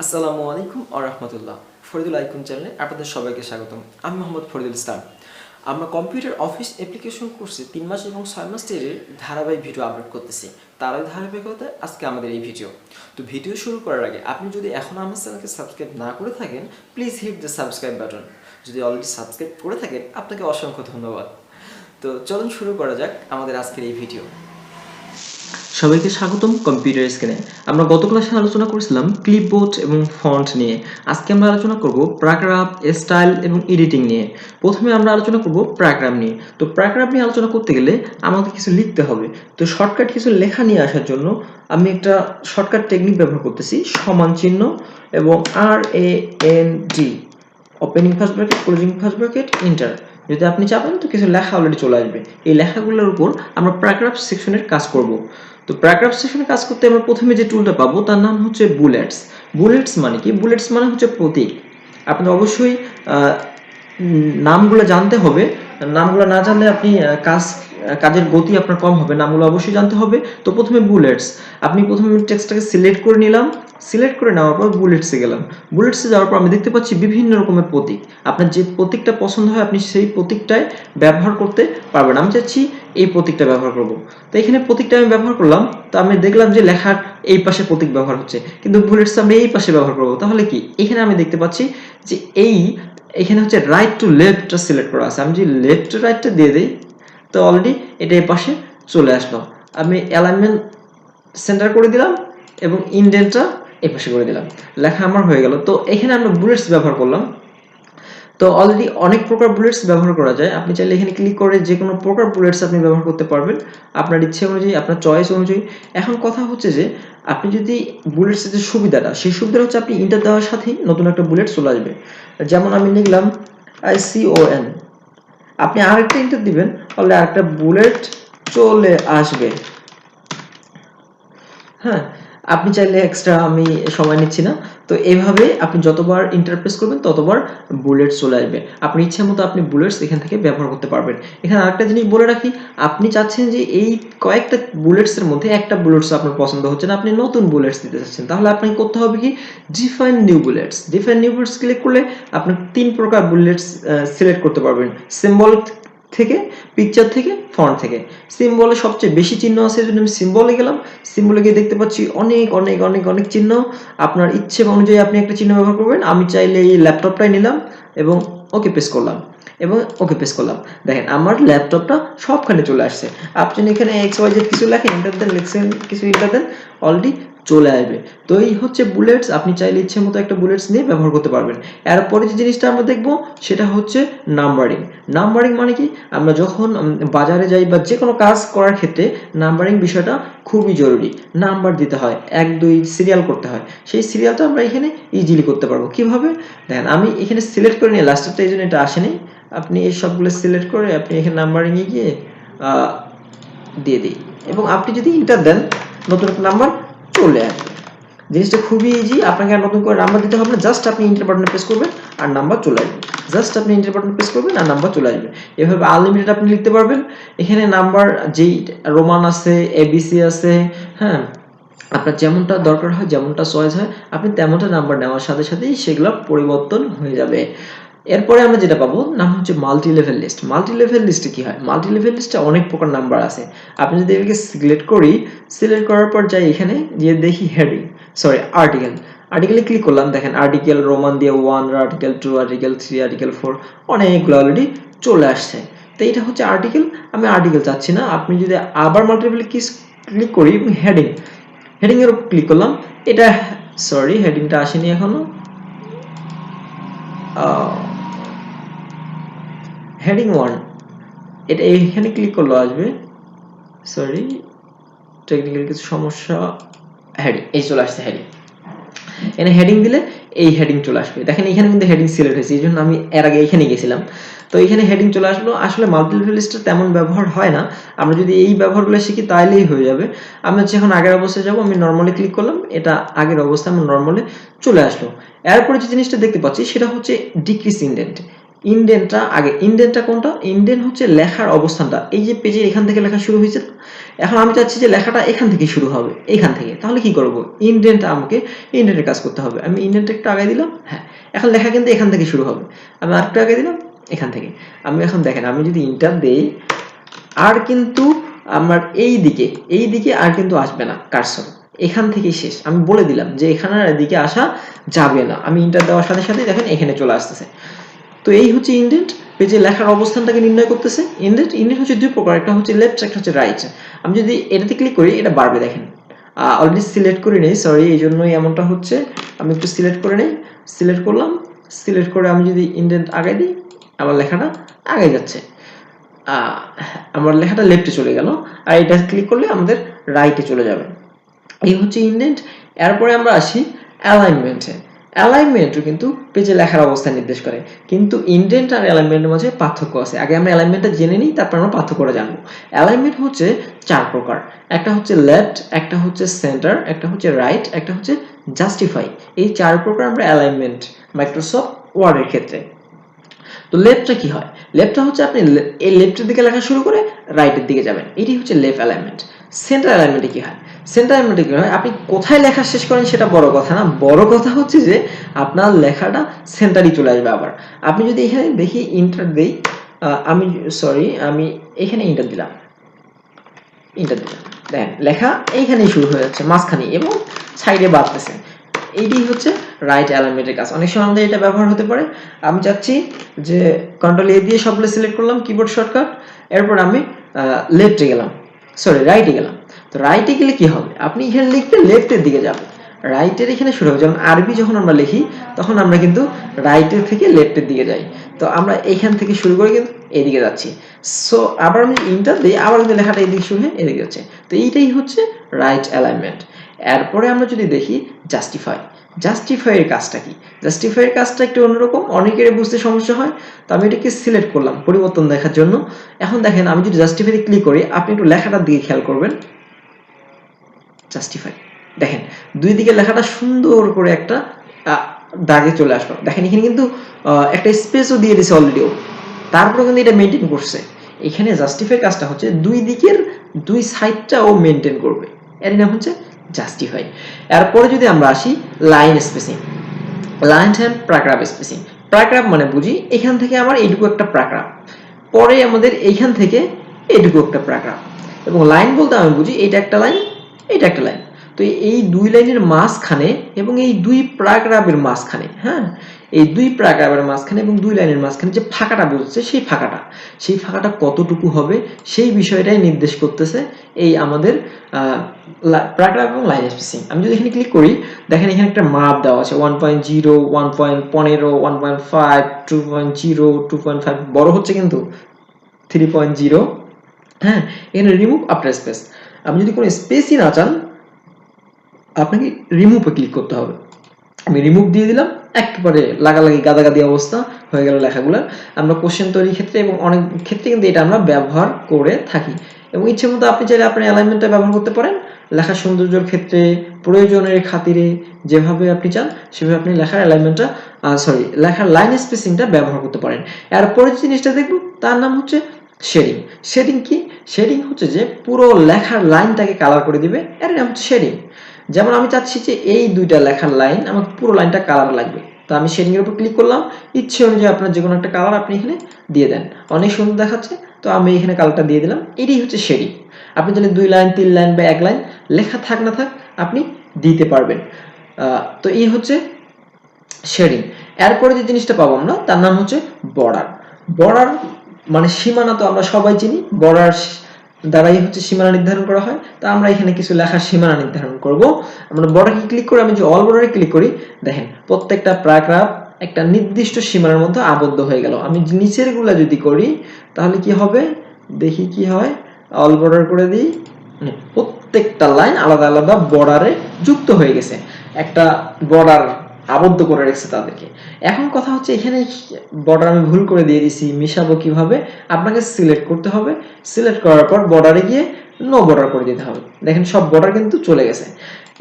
আসসালামু আলাইকুম ওয়া রাহমাতুল্লাহ। ফরিদুল আইকন চ্যানেলে আপনাদের সবাইকে স্বাগতম। আমি মোহাম্মদ ফরিদুল ইসলাম। আমরা কম্পিউটার অফিস অ্যাপ্লিকেশন কোর্সে 3 মাস এবং 6 মাস এর ধারাবাহিক ভিডিও আপলোড করতেছি। তারই ধারাবাহিকতায় আজকে আমাদের এই ভিডিও। তো ভিডিও শুরু করার আগে আপনি যদি এখনও আমার চ্যানেলকে সাবস্ক্রাইব না করে থাকেন, please hit the subscribe button. যদি অলরেডি সাবস্ক্রাইব করে থাকেন, আপনাকে অসংখ্য ধন্যবাদ। তো চলুন শুরু করা যাক আমাদের আজকের এই ভিডিও। সবাইকে স্বাগতম কম্পিউটার স্ক্রিনে। আমরা গত ক্লাসে আলোচনা করেছিলাম ক্লিপবোর্ড এবং ফন্ট নিয়ে। আজকে আমরা আলোচনা করব প্যারাগ্রাফ, স্টাইল এবং এডিটিং নিয়ে। প্রথমে আমরা আলোচনা করব প্যারাগ্রাফ নিয়ে। তো প্যারাগ্রাফ নিয়ে আলোচনা করতে গেলে আমাদের কিছু লিখতে হবে। তো শর্টকাট কিছু লেখা নিয়ে আসার জন্য আমি একটা শর্টকাট টেকনিক ব্যবহার করতেছি, সমান চিহ্ন এবং RAND, opening first bracket, closing first bracket, enter. যদি আপনি চাপেন তো কিছু লেখা অলরেডি চলে আসবে। এই লেখাগুলোর উপর আমরা প্যারাগ্রাফ সেকশনের কাজ করব। তো প্যারাগ্রাফ সেকশনে কাজ করতে আমরা প্রথমে যে টুলটা পাবো তার নাম হচ্ছে বুলেটস। বুলেটস মানে কি? বুলেটস মানে হচ্ছে প্রতীক। আপনি অবশ্যই নামগুলো জানতে হবে। নামগুলো না জানলে আপনি কাজের গতি আপনার কম হবে। নামগুলো অবশ্যই জানতে হবে। তো প্রথমে বুলেটস, আপনি প্রথমে টেক্সটটাকে সিলেক্ট করে নিলাম। সিলেক্ট করে নেওয়ার পর বুলেটসে গেলাম। বুলেটসে যাওয়ার পর আমি দেখতে পাচ্ছি বিভিন্ন রকমের প্রতীক। আপনার যে প্রতীকটা পছন্দ হয় আপনি সেই প্রতীকটাই ব্যবহার করতে পারবেন। আমি চাচ্ছি এই প্রতীকটা ব্যবহার করব। তো এখানে প্রতীকটা আমি ব্যবহার করলাম। তো আমি দেখলাম যে লেখার এই পাশে প্রতীক ব্যবহার হচ্ছে, কিন্তু বুলেটস আমি এই পাশে ব্যবহার করব। তাহলে কি এখানে আমি দেখতে পাচ্ছি যে এখানে হচ্ছে রাইট টু লেফটটা সিলেক্ট করা আছে। আমি যদি লেফট টু রাইটটা দিয়ে দিই তো অলরেডি এটা এই পাশে চলে আসলো। আমি অ্যালাইনমেন্ট সেন্টার করে দিলাম এবং ইনডেন্টটা এই পাশে করে দিলাম। লেখা আমার হয়ে গেল। তো এখানে আমরা বুলেটস ব্যবহার করলাম। তো অলরেডি অনেক প্রকার বুলেটস ব্যবহার করা যায়। আপনি চাইলে এখানে ক্লিক করে যে কোনো প্রকার বুলেটস আপনি ব্যবহার করতে পারবেন আপনার ইচ্ছে অনুযায়ী, আপনার চয়েস অনুযায়ী। এখন কথা হচ্ছে যে আপনি যদি বুলেটসের যে সুবিধাটা, সেই সুবিধাটা হচ্ছে আপনি ইন্টার দেওয়ার সাথেই নতুন একটা বুলেট চলে আসবে। যেমন আমি লিখলাম ICON, আপনি আরেকটা ইন্টার দিবেন, তাহলে আরেকটা বুলেট চলে আসবে। হ্যাঁ, আপনি চাইলে এক্সট্রা, আমি সময় নিচ্ছি না। তো এইভাবে আপনি যতবার ইন্টারপ্রেস করবেন ততবার বুলেট চলে আসবে। আপনি ইচ্ছা মতো আপনি বুলেটস এখান থেকে ব্যবহার করতে পারবেন। এখানে আরেকটা জিনিস বলে রাখি, আপনি চাচ্ছেন যে এই কয়েকটা বুলেটসের মধ্যে একটা বুলেটস আপনার পছন্দ হচ্ছে না, আপনি নতুন বুলেটস দিতে চাচ্ছেন, তাহলে আপনাকে করতে হবে কি, define new bullets. Define new bullets click করলে আপনি 3 প্রকার বুলেটস সিলেক্ট করতে পারবেন, সিম্বল থেকে, পিকচার থেকে, ফন্ট থেকে। সিম্বলে সবচেয়ে বেশি চিহ্ন আছে, এই জন্য আমি সিম্বলে গেলাম। সিম্বলে গিয়ে দেখতে পাচ্ছি অনেক অনেক অনেক অনেক চিহ্ন। আপনার ইচ্ছে অনুযায়ী আপনি একটা চিহ্ন ব্যবহার করবেন। আমি চাইলে এই ল্যাপটপটাই নিলাম এবং ওকে প্রেস করলাম এবং ওকে প্রেস করলাম। দেখেন আমার ল্যাপটপটা সবখানে চলে আসছে। আপনি এখানে XYZ কিছু লেখেন, এন্টার দেন, লিখছেন কিছু, এন্টার দেন, অলরেডি চলে আসবে। তো এই হচ্ছে বুলেটস। আপনি চাইলে ইচ্ছে মতো একটা বুলেটস নিয়ে ব্যবহার করতে পারবেন। এরপরে যে জিনিসটা আমরা দেখব সেটা হচ্ছে নাম্বারিং। নাম্বারিং মানে কি, আমরা যখন বাজারে যাই বা যে কোনো কাজ করার ক্ষেত্রে নাম্বারিং বিষয়টা খুবই জরুরি। নাম্বার দিতে হয়, 1 2 সিরিয়াল করতে হয়। সেই সিরিয়ালটা আমরা এখানে ইজিলি করতে পারবো। কিভাবে দেখেন, আমি এখানে সিলেক্ট করে নিয়ে লাস্টেরটা, এই জন্য এটা আসেনি। আপনি এই সবগুলো সিলেক্ট করে আপনি এখানে নাম্বারিংয়ে গিয়ে দিয়ে দিই এবং আপনি যদি ইন্টার দেন নতুন একটা নাম্বার চলে আসবে। জিনিসটা খুবই ইজি। আপনাকে আর নতুন করে নাম্বার দিতে হবে না, জাস্ট আপনি এন্টার বাটনে প্রেস করবেন আর নাম্বার চলে আসবে। জাস্ট আপনি এন্টার বাটনে প্রেস করবেন আর নাম্বার চলে আসবে। এভাবে আনলিমিটেড আপনি লিখতে পারবেন। এখানে নাম্বার যেই রোমান আছে, ABC আছে, হ্যাঁ, আপনার যেমনটা দরকার হয়, যেমনটা চয়েস হয়, আপনি তেমনটা নাম্বার নেওয়ার সাথে সাথেই সেগুলো পরিবর্তন হয়ে যাবে। এরপরে আমরা যেটা পাবো নাম হচ্ছে multi level list. Multi level লিস্টে কি হয়, মাল্টি লেভেল লিস্টে অনেক প্রকার নাম্বার আছে। আপনি যদি এটাকে সিলেক্ট করি, সিলেক্ট করার পর যাই এখানে যে দেখি হেডিং, সরি আর্টিকেল। আর্টিকেলে ক্লিক করলাম, দেখেন আর্টিকেল রোমান দিয়ে 1, আর্টিকেল 2, আর্টিকেল 3, আর্টিকেল 4, অনেকগুলো অলরেডি চলে আসছে। তো এটা হচ্ছে আর্টিকেল। আমি আর্টিকেল চাচ্ছি না। আপনি যদি আবার মাল্টি লেভেলে ক্লিক করি এবং হেডিং, হেডিং এর উপর ক্লিক করলাম, এটা, সরি হেডিংটা আসেনি এখনো। হেডিং 1, এটা এইখানে ক্লিক করলে আসবে। সরি, টেকনিক্যাল কিছু সমস্যা। হেডিং, এই চলে আসছে হেডিং। এখানে হেডিং দিলে এই হেডিং চলে আসবে। দেখেন এখানে কিন্তু হেডিং সিলেক্ট হয়েছে, এই জন্য আমি এর আগে এখানে গেছিলাম। তো এখানে হেডিং চলে আসলো। আসলে মাল্টিলেভেল লিস্টের তেমন ব্যবহার হয় না, আমরা যদি এই ব্যবহারগুলো শিখি তাইলেই হয়ে যাবে। আমরা যখন আগের অবস্থায় যাব, আমি নর্মালি ক্লিক করলাম, এটা আগের অবস্থায় আমার নর্মালে চলে আসলো। এরপরে যে জিনিসটা দেখতে পাচ্ছি সেটা হচ্ছে ডিক্রিজ ইনডেন্ট। ইনডেন্টটা আগে। ইনডেন্টটা কোনটা? ইনডেন্ট হচ্ছে লেখার অবস্থানটা। এই যে পেজের এখান থেকে লেখা শুরু হয়েছে, এখন আমি চাচ্ছি যে লেখাটা এখান থেকে শুরু হবে, এখান থেকে। তাহলে কি করব? ইনডেন্ট, আমাকে ইনডেন্টের কাজ করতে হবে। আমি ইনডেন্ট একটু আগে দিলাম, হ্যাঁ, এখন লেখা কিন্তু এখান থেকে শুরু হবে। আমি আরেকটু আগে দিলাম, এখান থেকে। আমি এখন দেখেন, আমি যদি ইন্টার দেই, আর কিন্তু আমার এই দিকে আর কিন্তু আসবে না কার্সর, এখান থেকেই শেষ। আমি বলে দিলাম যে এখানে আর এদিকে আসা যাবে না। আমি ইন্টার দেওয়ার সাথে সাথে দেখেন এখানে চলে আসতেছে। তো এই হচ্ছে ইনডেন্ট, পেজে লেখার অবস্থানটাকে নির্ণয় করতেছে। ইনডেন্ট হচ্ছে দুই প্রকার, একটা হচ্ছে লেফট, একটা হচ্ছে রাইট। আমি যদি এটাতে ক্লিক করি, এটা বাড়বে, দেখেন অলরেডি সিলেক্ট করে নেই, সরি, এই জন্যই এমনটা হচ্ছে। আমি একটু সিলেক্ট করে নেই, সিলেক্ট করলাম, সিলেক্ট করে আমি যদি ইনডেন্ট আগাই দিই, আমার লেখাটা আগে যাচ্ছে, আমার লেখাটা লেফটে চলে গেল। আর এটা ক্লিক করলে আমাদের রাইটে চলে যাবে। এই হচ্ছে ইনডেন্ট। এরপরে আমরা আসি অ্যালাইনমেন্টে। অ্যালাইনমেন্টও কিন্তু পেজে লেখার অবস্থান নির্দেশ করে, কিন্তু ইনডেন্ট আর অ্যালাইনমেন্টের মাঝে পার্থক্য আছে। আগে আমরা অ্যালাইনমেন্টটা জেনে নিই, তারপর আমরা পার্থক্যটা জানবো। অ্যালাইনমেন্ট হচ্ছে 4 প্রকার। একটা হচ্ছে লেফট, একটা হচ্ছে সেন্টার, একটা হচ্ছে রাইট, একটা হচ্ছে জাস্টিফাই। এই 4 প্রকার আমরা অ্যালাইনমেন্ট মাইক্রোসফট ওয়ার্ডের ক্ষেত্রে। তো লেফটটা কি হয়? লেফটটা হচ্ছে আপনি এই লেফটের দিকে লেখা শুরু করে রাইটের দিকে যাবেন, এটি হচ্ছে লেফট অ্যালাইনমেন্ট। সেন্টার অ্যালাইনমেন্টে কি হয়? সেন্টার অ্যালাইনমেন্টে কি হয়? আপনি কোথায় লেখা শেষ করেন সেটা বড় কথা না, বড় কথা হচ্ছে যে আপনার লেখাটা সেন্টারই চলে আসবে। আবার আপনি যদি এখানে দেখি ইন্টার দেই, আমি সরি, আমি এখানে ইন্টার দিলাম, দেখেন লেখা এইখানেই শুরু হয়ে যাচ্ছে, মাঝখানে এবং সাইডে বাড়তেছে। এইটি হচ্ছে রাইট অ্যালাইনমেন্টের কাজ। অনেক সময় আমাদের এটা ব্যবহার হতে পারে। আমি চাচ্ছি যে কন্ট্রোল এ দিয়ে সবগুলো সিলেক্ট করলাম, কিবোর্ড শর্টকাট, এরপর আমি লেফটে গেলাম, সরি রাইটে গেলাম। তো রাইটে গেলে কি হবে? আপনি এখানে লিখতে লেফটের দিকে যাবেন, রাইটের এখানে শুরু হবে। যেমন আরবি যখন আমরা লিখি, তখন আমরা কিন্তু রাইটের থেকে লেফটের দিকে যাই। তো আমরা এইখান থেকে শুরু করে কিন্তু এদিকে যাচ্ছি। সো আবার আমি ইন্টার দিই, আবার কিন্তু লেখাটা এদিকে শুরু হয়ে এদিকে যাচ্ছে। তো এইটাই হচ্ছে রাইট অ্যালাইনমেন্ট। এরপরে আমরা যদি দেখি জাস্টিফাই। জাস্টিফাইয়ের কাজটা কি? জাস্টিফাইয়ের কাজটা একটু অন্যরকম, অনেকের বুঝতে সমস্যা হয়। তো আমি এটাকে সিলেক্ট করলাম পরিবর্তন দেখার জন্য। এখন দেখেন, আমি যদি জাস্টিফাইতে ক্লিক করি, আপনি একটু লেখাটার দিকে খেয়াল করবেন। জাস্টিফাই, দেখেন দুই দিকে লেখাটা সুন্দর করে একটা দাগে চলে আসলো। দেখেন এখানে কিন্তু একটা স্পেসও দিয়ে দিয়েছে অলরেডিও, তারপরে কিন্তু এটা মেনটেন করছে। এখানে জাস্টিফাই কাজটা হচ্ছে দুই দিকের দুই সাইডটা ও মেনটেন করবে, এর নাম হচ্ছে জাস্টিফাই। এরপরে যদি আমরা আসি line spacing, line and paragraph spacing. Paragraph মানে বুঝি এখান থেকে আমার এইটুকু একটা প্যারাগ্রাফ, পরে আমাদের এইখান থেকে এইটুকু একটা প্যারাগ্রাফ, এবং লাইন বলতে আমি বুঝি এইটা একটা লাইন, এইটা একটা লাইন। তো এই দুই লাইনের মাঝখানে এবং এই দুই প্যারাগ্রাফের মাঝখানে, হ্যাঁ, এই দুই প্যারাগ্রাফের মাঝখানে এবং দুই লাইনের মাঝখানে যে ফাঁকাটা বলছে, সেই ফাঁকাটা কতটুকু হবে সেই বিষয়টাই নির্দেশ করতেছে এই আমাদের প্যারাগ্রাফ এবং লাইন স্পেসিং। আমি যদি এখানে ক্লিক করি, দেখেন এখানে একটা মাপ দেওয়া আছে 1.0, 1.15, 1.5, 2.0, 2.5, বড় হচ্ছে কিন্তু 3.0। হ্যাঁ, এখানে রিমুভ আফটার স্পেস। আপনি যদি কোনো স্পেসই না চান, আপনাকে রিমুভে ক্লিক করতে হবে। আমি রিমুভ দিয়ে দিলাম, একেবারে লাগালাগি গাদাগাদি অবস্থা হয়ে গেল লেখাগুলো। আমরা কোশ্চেন তৈরির ক্ষেত্রে এবং অনেক ক্ষেত্রে কিন্তু এটা আমরা ব্যবহার করে থাকি। এবং ইচ্ছে মতো আপনি চাইলে আপনার অ্যালাইনমেন্টটা ব্যবহার করতে পারেন লেখার সৌন্দর্যের ক্ষেত্রে, প্রয়োজনের খাতিরে, যেভাবে আপনি চান সেভাবে আপনি লেখার অ্যালাইনমেন্টটা লেখার লাইন স্পেসিংটা ব্যবহার করতে পারেন। এরপরে যে জিনিসটা দেখব তার নাম হচ্ছে শেডিং। শেডিং কি? শেডিং হচ্ছে যে পুরো লেখার লাইনটাকে কালার করে দিবে, এর নাম হচ্ছে শেডিং। যেমন আমি চাচ্ছি যে এই দুইটা লেখার লাইন আমার পুরো লাইনটা কালার লাগবে, তো আমি শেডিং এর উপর ক্লিক করলাম। ইচ্ছে অনুযায়ী আপনার যে কোনো একটা কালার আপনি এখানে দিয়ে দেন, অনেক সুন্দর দেখাচ্ছে। তো আমি এখানে কালারটা দিয়ে দিলাম, এটাই হচ্ছে শেডিং। আপনি যদি 2 লাইন 3 লাইন বা 1 লাইন লেখা থাক না থাক আপনি দিতে পারবেন। তো এই হচ্ছে শেডিং। এরপরে যে জিনিসটা পাবো আমরা তার নাম হচ্ছে বর্ডার। বর্ডার মানে সীমানা, তো আমরা সবাই চিনি বর্ডার দ্বারাই হচ্ছে সীমানা নির্ধারণ করা হয়। তো আমরা এখানে কিছু লেখার সীমানা নির্ধারণ করব। আমরা বর্ডারে ক্লিক করে, আমি যে অল বর্ডারে ক্লিক করি, দেখেন প্রত্যেকটা প্যারাগ্রাফ একটা নির্দিষ্ট সীমানার মধ্যে আবদ্ধ হয়ে গেল। আমি নিচের গুলা যদি করি তাহলে কি হবে দেখি কি হয়। অল বর্ডার করে দিই, প্রত্যেকটা লাইন আলাদা আলাদা বর্ডারে যুক্ত হয়ে গেছে, একটা বর্ডার আবদ্ধ করে রেখেছে তাদেরকে। এখন কথা হচ্ছে এখানে বর্ডার আমি ভুল করে দিয়ে দিছি, মিশাবো কিভাবে? আপনাকে সিলেক্ট করতে হবে, সিলেক্ট করার পর বর্ডারে গিয়ে নো বর্ডার করে দিতে হবে। দেখেন সব বর্ডার কিন্তু চলে গেছে।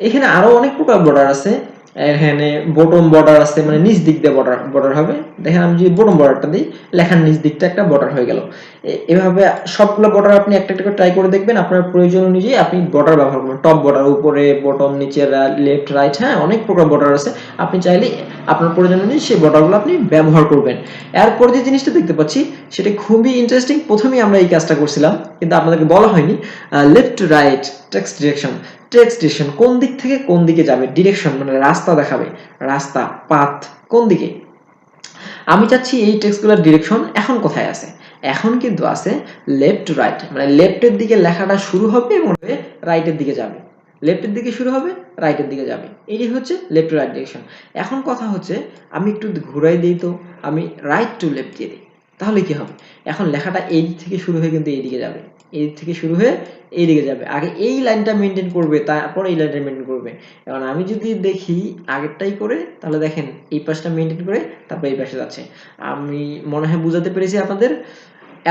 এখানে আরো অনেক প্রকার বর্ডার আছে, এখানে বটম বর্ডার আছে, মানে নিচ দিক দিয়ে বর্ডার হবে। দেখেন আমি যদি বটম বর্ডারটা দিই, লেখার নিচ দিকটা একটা বর্ডার হয়ে গেল। এভাবে সবগুলো বর্ডার আপনি একটা একটা করে ট্রাই করে দেখবেন, আপনার প্রয়োজন অনুযায়ী আপনি বর্ডার ব্যবহার করবেন। টপ বর্ডার, উপরে বটম, নিচে লেফট রাইট, হ্যাঁ অনেক প্রকার বর্ডার আছে। আপনি চাইলে আপনার প্রয়োজন অনুযায়ী সেই বর্ডারগুলো আপনি ব্যবহার করবেন। এরপর যে জিনিসটা দেখতে পাচ্ছি সেটা খুবই ইন্টারেস্টিং। প্রথমেই আমরা এই কাজটা করছিলাম কিন্তু আপনাদেরকে বলা হয়নি, left to right text direction কোন দিক থেকে কোন দিকে যাবে, ডিরেকশন মানে রাস্তা দেখাবে, রাস্তা পাথ কোন দিকে। আমি চাচ্ছি এই টেক্সটগুলোর ডিরেকশন এখন কোথায় আছে, এখন কিন্তু আছে লেফট টু রাইট, মানে লেফটের দিকে লেখাটা শুরু হবে এবং রাইটের দিকে যাবে। লেফটের দিকে শুরু হবে, রাইটের দিকে যাবে, এটি হচ্ছে লেফট টু রাইট ডিরেকশন। এখন কথা হচ্ছে আমি একটু ঘুরাই দিই, তো আমি রাইট টু লেফট দিয়ে দিই, তাহলে কি হবে, এখন লেখাটা এই দিক থেকে শুরু হয়ে কিন্তু এই দিকে যাবে, এই দিক থেকে শুরু হয়ে এই দিকে যাবে। আগে এই লাইনটা মেনটেন করবে, তারপর এই লাইনটা মেনটেন করবে। এখন আমি যদি দেখি আগেরটাই করে, তাহলে দেখেন এই পাশটা মেনটেন করে তারপর এই পাশে যাচ্ছে। আমি মনে হয় বুঝাতে পেরেছি আপনাদের।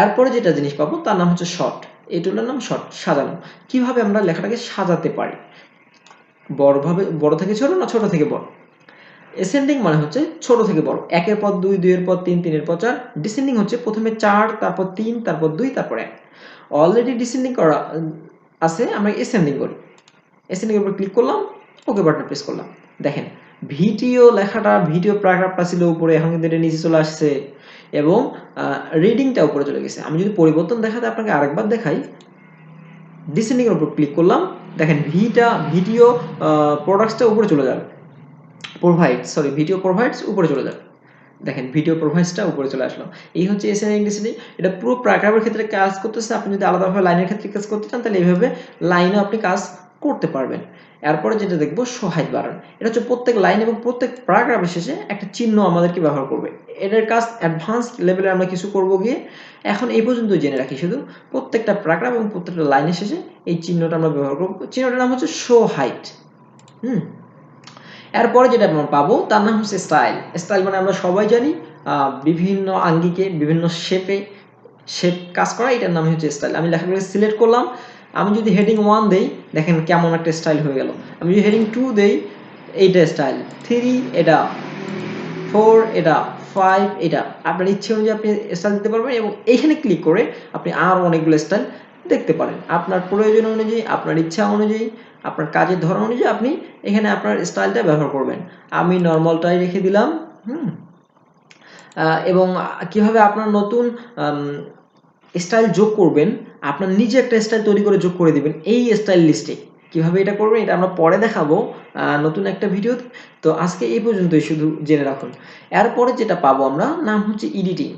এরপরে যেটা জিনিস পাবো তার নাম হচ্ছে শর্ট, এই টুলের নাম শর্ট, সাজানো। কিভাবে আমরা লেখাটাকে সাজাতে পারি, বড় থেকে ছোট না ছোট থেকে বড়। এসেন্ডিং মানে হচ্ছে ছোট থেকে বড়, একের পর দুই, দুইয়ের পর তিন, তিনের পর চার। ডিসেন্ডিং হচ্ছে প্রথমে চার, তারপর তিন, তারপর দুই, তারপর এক। অলরেডি ডিসেন্ডিং করা আছে, আমরা এসেন্ডিং করি। এসেন্ডিং এর উপর ক্লিক করলাম, ওকে বাটন প্রেস করলাম। দেখেন ভিডিও লেখাটা, ভিডিও প্যারাগ্রাফটা ছিল উপরে, এখন কিন্তু এটা নিচে চলে আসছে এবং রিডিংটা উপরে চলে গেছে। আমি যদি পরিবর্তন দেখাতে আপনাকে আরেকবার দেখাই, ডিসেন্ডিং এর উপর ক্লিক করলাম, দেখেন ভিডিও প্রোডাক্টসটা উপরে চলে যাবে, ভিডিও প্রোভাইডস উপরে চলে যাবে। দেখেন ভিডিও প্রোভাইডসটা উপরে চলে আসলো। এই হচ্ছে এসেন্ডিং ডিসেন্ডিং। এটা পুরো প্যারাগ্রাফের ক্ষেত্রে কাজ করতেছে। আপনি যদি আলাদাভাবে লাইনের ক্ষেত্রে কাজ করতে চান তাহলে এইভাবে লাইনে আপনি কাজ করতে পারবেন। এরপরে যেটা দেখবো শো হাইড বাটন, এটা হচ্ছে প্রত্যেক লাইন এবং প্রত্যেক প্যারাগ্রাফের শেষে একটা চিহ্ন আমাদেরকে ব্যবহার করবে। এটার কাজ অ্যাডভান্স লেভেলে আমরা কিছু করব গিয়ে, এখন এই পর্যন্ত জেনে রাখি শুধু প্রত্যেকটা প্যারাগ্রাফ এবং প্রত্যেকটা লাইনের শেষে এই চিহ্নটা আমরা ব্যবহার করব। চিহ্নটার নাম হচ্ছে শো হাইড। এরপরে যেটা আমরা পাবো তার নাম হচ্ছে স্টাইল। স্টাইল মানে আমরা সবাই জানি বিভিন্ন আঙ্গিকে বিভিন্ন শেপ কাজ করা, এটার নাম হচ্ছে স্টাইল। আমি লেখাগুলো সিলেক্ট করলাম, আমি যদি হেডিং 1 দেই দেখেন কেমন একটা স্টাইল হয়ে গেল। আমি যদি হেডিং 2 দেই এইটা স্টাইল, 3 এটা, 4 এটা, 5 এটা। আপনার ইচ্ছে অনুযায়ী আপনি স্টাইল দিতে পারবেন এবং এইখানে ক্লিক করে আপনি আরও অনেকগুলো স্টাইল দেখতে পারেন। আপনার প্রয়োজন অনুযায়ী, আপনার ইচ্ছা অনুযায়ী, আপনার কাজের ধরন অনুযায়ী আপনি এখানে আপনার স্টাইলটা ব্যবহার করবেন। আমি নর্মালটাই রেখে দিলাম। এবং কিভাবে আপনার নতুন স্টাইল যোগ করবেন, আপনার নিজে একটা স্টাইল তৈরি করে যোগ করে দিবেন এই স্টাইল লিস্টে। কিভাবে এটা করবেন এটা আমরা পরে দেখাবো নতুন একটা ভিডিওতে। তো আজকে এই পর্যন্তই, শুধু জেনে রাখুন। এরপরে যেটা পাবো আমরা নাম হচ্ছে এডিটিং।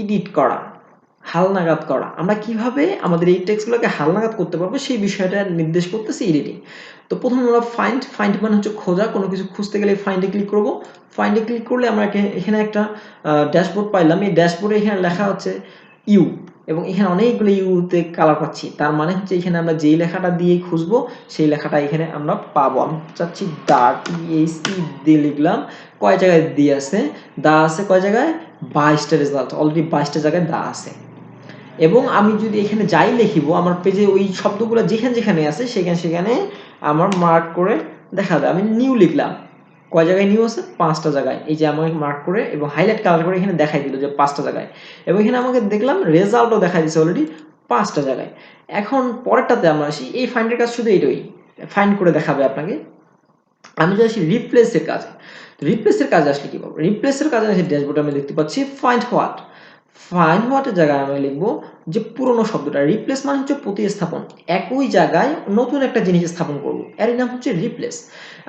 এডিট করা, হালনাগাদ করা। আমরা কিভাবে আমাদের এই টেক্সটগুলোকে হালনাগাদ করতে পারবো সেই বিষয়টা নির্দেশ করতেছে এডিটিং। তো প্রথমে আমরা ফাইন্ড মানে হচ্ছে খোঁজা, কোনো কিছু খুঁজতে গেলে ফাইন্ডে ক্লিক করব। ফাইন্ডে ক্লিক করলে আমরা এখানে একটা ড্যাশবোর্ড পাইলাম। এই ড্যাশবোর্ডে এখানে লেখা হচ্ছে ইউ, এবং এখানে অনেকগুলো ইউতে কালার পাচ্ছি। তার মানে হচ্ছে এখানে আমরা যেই লেখাটা দিয়ে খুঁজবো সেই লেখাটা এখানে আমরা পাবো। আমি চাচ্ছি দা, THE দিয়ে লিখলাম। কয় জায়গায় দিয়ে আছে, দা আছে কয় জায়গায়, 22টা রেজাল্ট, অলরেডি 22টা জায়গায় দা আছে। এবং আমি যদি এখানে যাই লিখিব, আমার পেজে ওই শব্দগুলো যেখানে আছে সেখানে আমার মার্ক করে দেখাবে। আমি নিউ লিখলাম, কয় জায়গায় নিউ আছে, 5টা জায়গায়। এই যে আমাকে মার্ক করে এবং হাইলাইট কালার করে এখানে দেখাই দিল যে 5টা জায়গায়। এবং এখানে আমাকে দেখলাম রেজাল্টও দেখাই দিচ্ছে অলরেডি 5টা জায়গায়। এখন পরেরটাতে আমরা আসি, এই ফাইন্ডের কাজ শুধু এইটাই, ফাইন্ড করে দেখাবে আপনাকে। আমি যদি আসি রিপ্লেসের কাজে, রিপ্লেসের কাজে আসলে কি পাবো, রিপ্লেসের কাজে আসলে ড্যাশবোর্ডে আমি দেখতে পাচ্ছি ফাইন্ড হোয়াটের জায়গায় আমি লিখবো যে পুরনো শব্দটা। রিপ্লেস মানে হচ্ছে প্রতিস্থাপন, একই জায়গায় নতুন একটা জিনিস স্থাপন করবো, এর নাম হচ্ছে রিপ্লেস।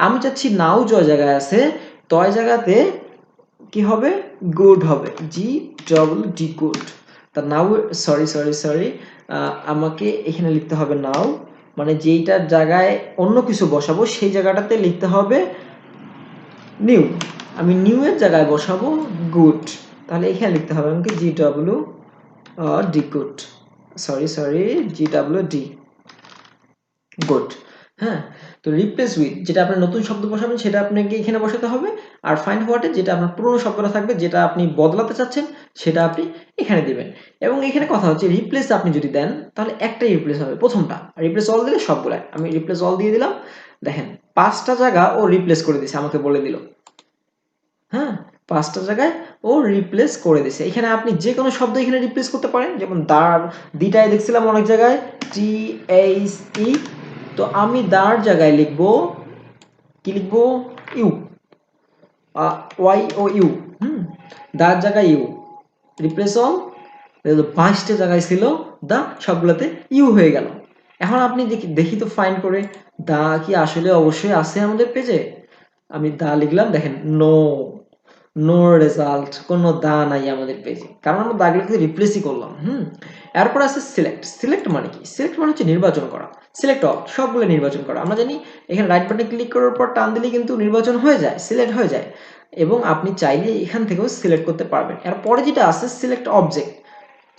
আমি চাচ্ছি নাও জয় জায়গায় আছে, তয় জায়গাতে কি হবে, গুড হবে, GWD গুড। তা নাও, সরি, আমাকে এখানে লিখতে হবে নাও, মানে যেইটার জায়গায় অন্য কিছু বসাবো সেই জায়গাটাতে লিখতে হবে নিউ। আমি নিউ এর জায়গায় বসাবো গুড, তাহলে এখানে লিখতে হবে আমাকে GWD গুড, GWD গুড। হ্যাঁ, তো রিপ্লেস উইথ, যেটা আপনার নতুন শব্দ বসাবেন সেটা আপনাকে এখানে বসাতে হবে। আর ফাইন্ড হোয়াটে, যেটা আপনার পুরনো শব্দটা থাকবে, যেটা আপনি বদলাতে চাচ্ছেন সেটা আপনি এখানে দিবেন। এবং এখানে কথা হচ্ছে রিপ্লেস আপনি যদি দেন তাহলে একটাই রিপ্লেস হবে, প্রথমটা। রিপ্লেস অল দিলে সবগুলাই, আমি রিপ্লেস অল দিয়ে দিলাম। দেখেন 5টা জায়গা ও রিপ্লেস করে দিছে, আমাকে বলে দিল। হ্যাঁ, 5টা জায়গায় ও রিপ্লেস করে দিছে। এখানে আপনি যে কোনো শব্দ এখানে রিপ্লেস করতে পারেন, যেমন দার, দিটাই দেখছিলাম অনেক জায়গায় THE, তো আমি দার জায়গায় লিখবো, কি লিখবো, ইউ, ওয়াই ও ইউ, দার জায়গায় ইউ, রিপ্লেস অল, 22টা জায়গায় ছিল দা, সবগুলোতে ইউ হয়ে গেল। এখন আপনি দেখি তো ফাইন্ড করে দা কি আসলে অবশ্যই আছে আমাদের পেজে। আমি দা লিখলাম, দেখেন নো, নো রেজাল্ট, কোনো দা নাই আমাদের পেজে, কারণ আমরা দাগুলোকে রিপ্লেসই করলাম। এরপর আছে সিলেক্ট। সিলেক্ট মানে কি? সিলেক্ট মানে হচ্ছে নির্বাচন করা। সিলেক্ট অল, সবগুলো নির্বাচন করা। আমরা জানি এখানে রাইট বাটনে ক্লিক করার পর টান দিলে কিন্তু নির্বাচন হয়ে যায়, সিলেক্ট হয়ে যায়, এবং আপনি চাইলে এখান থেকেও সিলেক্ট করতে পারবেন। এরপরে যেটা আছে সিলেক্ট অবজেক্ট।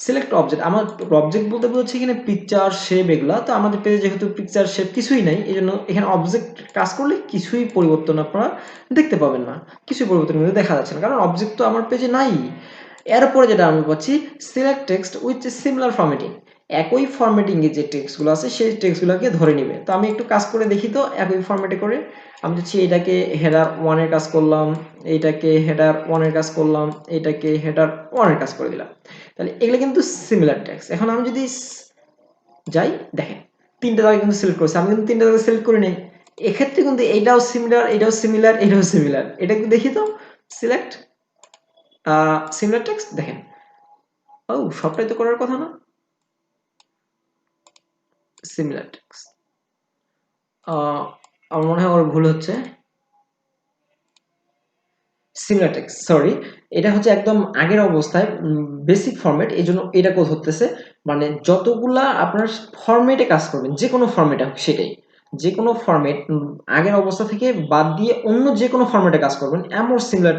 সিলেক্ট অবজেক্ট, আমার অবজেক্ট বলতে বোঝাচ্ছে এখানে পিকচার, শেপ, এগুলা। তো আমাদের পেজে যেহেতু পিকচার, শেপ কিছুই নাই, এই জন্য এখানে অবজেক্ট কাজ করলে কিছুই পরিবর্তন আপনারা দেখতে পাবেন না, কিছুই পরিবর্তন কিন্তু দেখা যাচ্ছে না, কারণ অবজেক্ট তো আমার পেজে নাই। এরপরে যেটা আমরা পাচ্ছি select text with similar formatting. একই ফরম্যাটিং এর যে টেক্সটগুলো আছে সেই টেক্সটগুলোকে ধরে নিবে। তো আমি একটু কাজ করে দেখি তো একই ফরম্যাটে করে। আমি হচ্ছে এটাকে হেডার 1 এর কাজ করলাম, এইটাকে হেডার 1 এর কাজ করলাম, এটাকে হেডার 1 এর কাজ করে দিলাম। তাহলে এগুলো কিন্তু সিমিলার টেক্সট। এখন আমি যদি যাই, দেখেন 3টা জায়গা কিন্তু সিলেক্ট করেছি, আমি কিন্তু 3টা জায়গা সিলেক্ট করি নাই। এক্ষেত্রে কিন্তু এইটাও সিমিলার, এটাও সিমিলার, এটাও সিমিলার। এটা একটু দেখি তো, সিলেক্ট সিমিলার টেক্সট, দেখেন ও সবটাই তো করার কথা না, সিমিলার টেক্সট। আমার মনে হয় ওর ভুল হচ্ছে, সিমিলার টেক্সট, সরি। এটা হচ্ছে একদম আগের অবস্থায় বেসিক ফরম্যাট, এই জন্য এটা কোড হতেছে। মানে যতগুলা আপনার ফরম্যাটে কাজ করবেন, যে কোনো ফরম্যাটে সেটাই, যে কোনো ফরম্যাট আগের অবস্থা থেকে বাদ দিয়ে অন্য যে কোনো ফরম্যাটে কাজ করবেন, এমন সিমিলার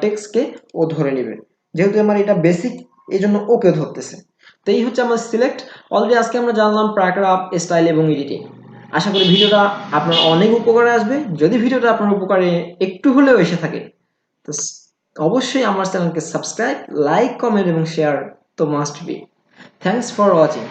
টেক্সটকে ও ধরে নেবে। যেহেতু আমার এটা বেসিক, এই জন্য ওকে ধরতেছে। তো এই হচ্ছে আমার সিলেক্ট। অলরেডি আজকে আমরা জানলাম প্যারাগ্রাফ, স্টাইল এবং এডিটিং। আশা করি ভিডিওটা আপনার অনেক উপকারে আসবে। যদি ভিডিওটা আপনার উপকারে একটু হলেও এসে থাকে, তো অবশ্যই আমার চ্যানেলকে সাবস্ক্রাইব, লাইক, কমেন্ট এবং শেয়ার তো must be. Thanks for watching.